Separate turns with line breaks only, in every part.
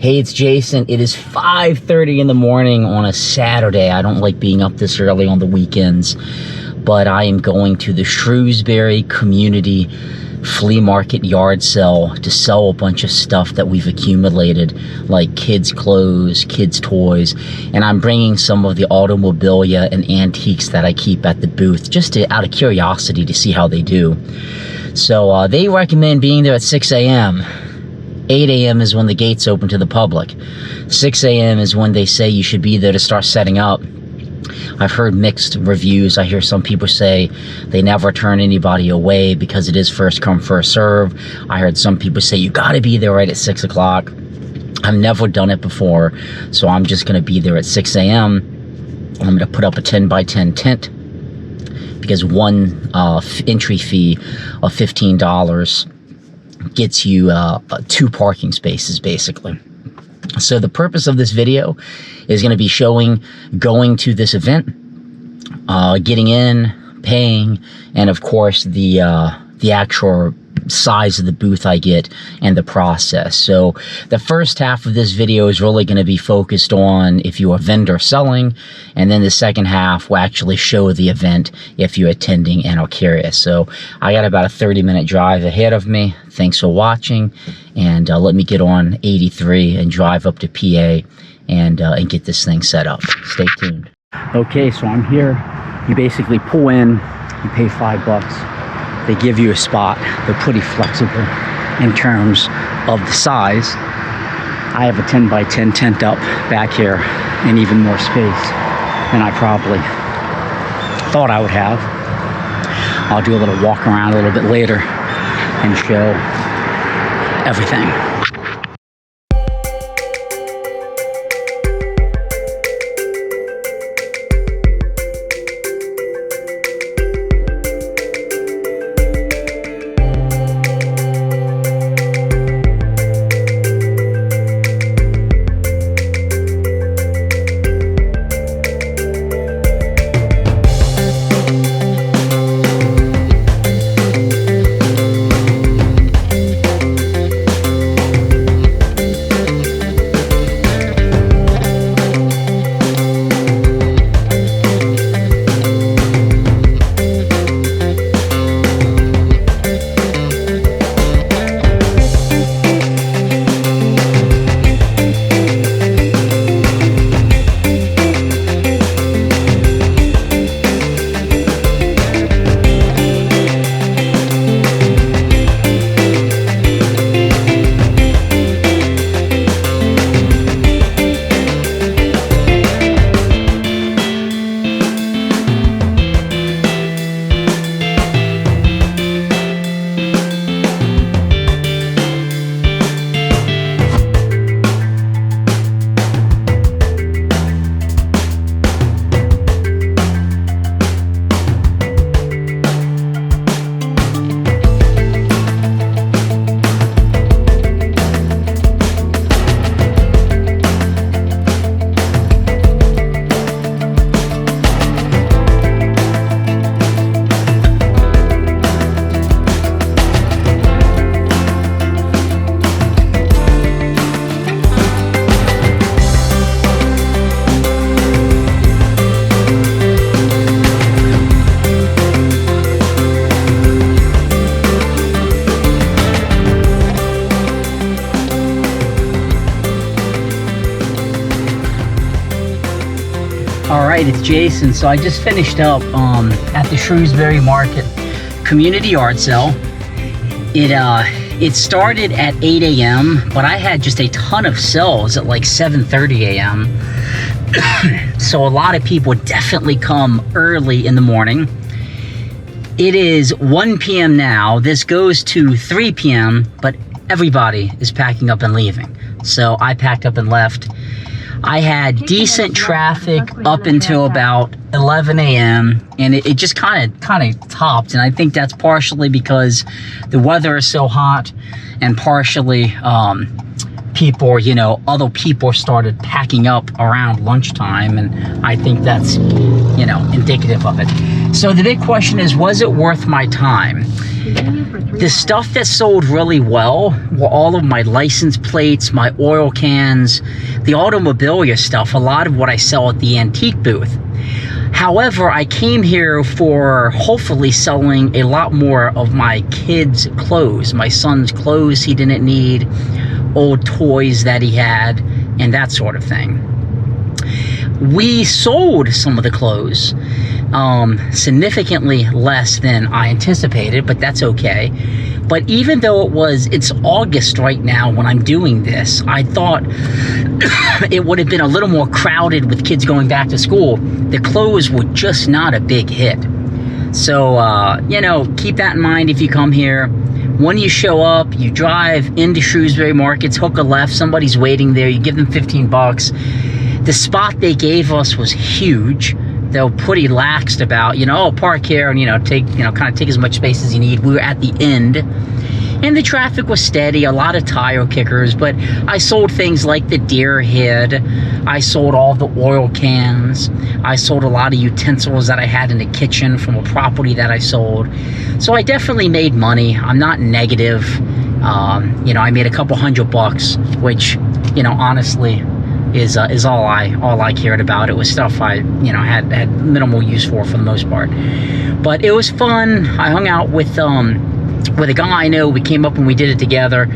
Hey, it's Jason. It is 5:30 in the morning on a Saturday. I don't like being up this early on the weekends, but I am going to the Shrewsbury Community Flea Market yard sale to sell a bunch of stuff that we've accumulated, like kids' clothes, kids' toys, and I'm bringing some of the automobilia and antiques that I keep at the booth just out of curiosity to see how they do. So they recommend being there at 6 a.m. 8 a.m. is when the gates open to the public. 6 a.m. is when they say you should be there to start setting up. I've heard mixed reviews. I hear some people say they never turn anybody away because it is first come, first serve. I heard some people say you gotta be there right at 6 o'clock. I've never done it before, so I'm just gonna be there at 6 a.m. I'm gonna put up a 10 by 10 tent because one entry fee of $15 gets you 2 parking spaces, basically. So the purpose of this video is going to be showing going to this event, getting in, paying, and of course the actual size of the booth I get and the process. So the first half of this video is really going to be focused on if you're a vendor selling, and then the second half will actually show the event if you're attending and are curious. So I got about a 30-minute drive ahead of me. Thanks for watching, and let me get on 83 and drive up to PA and get this thing set up. Stay tuned. Okay, so I'm here. You basically pull in, you pay $5. They give you a spot. They're pretty flexible in terms of the size. I have a 10 by 10 tent up back here and even more space than I probably thought I would have. I'll do a little walk around a little bit later and show everything. Alright, it's Jason. So I just finished up at the Shrewsbury Market Community Yard Sale. It started at 8 a.m., but I had just a ton of sales at like 7:30 a.m. So a lot of people definitely come early in the morning. It is 1 p.m. now. This goes to 3 p.m., but everybody is packing up and leaving. So I packed up and left. I had decent traffic up until about 11 a.m. and it just kind of topped, and I think that's partially because the weather is so hot, and partially people, you know, other people started packing up around lunchtime, and I think that's, you know, indicative of it. So the big question is, was it worth my time? The stuff that sold really well were all of my license plates, my oil cans, the automobilia stuff, a lot of what I sell at the antique booth. However, I came here for hopefully selling a lot more of my kids' clothes, my son's clothes he didn't need, old toys that he had, and that sort of thing. We sold some of the clothes, significantly less than I anticipated, but that's okay. But even though it's August right now when I'm doing this, I thought it would have been a little more crowded with kids going back to school. The clothes were just not a big hit. So, you know, keep that in mind if you come here. When you show up, you drive into Shrewsbury Markets, hook a left, somebody's waiting there, you give them 15 bucks. The spot they gave us was huge. They were pretty laxed about, you know, oh, park here and, you know, kind of take as much space as you need. We were at the end and the traffic was steady, a lot of tire kickers, but I sold things like the deer head. I sold all the oil cans. I sold a lot of utensils that I had in the kitchen from a property that I sold. So I definitely made money. I'm not negative. You know, I made a couple $100, which, you know, honestly, is all I cared about. It was stuff I, you know, had minimal use for the most part. But it was fun. I hung out with a guy I know. We came up and we did it together.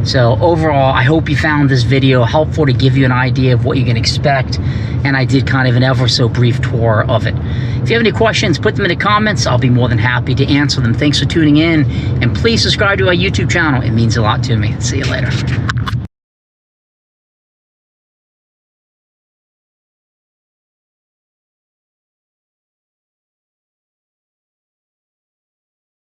So overall, I hope you found this video helpful to give you an idea of what you can expect. And I did kind of an ever so brief tour of it. If you have any questions, put them in the comments. I'll be more than happy to answer them. Thanks for tuning in. And please subscribe to our YouTube channel. It means a lot to me. See you later.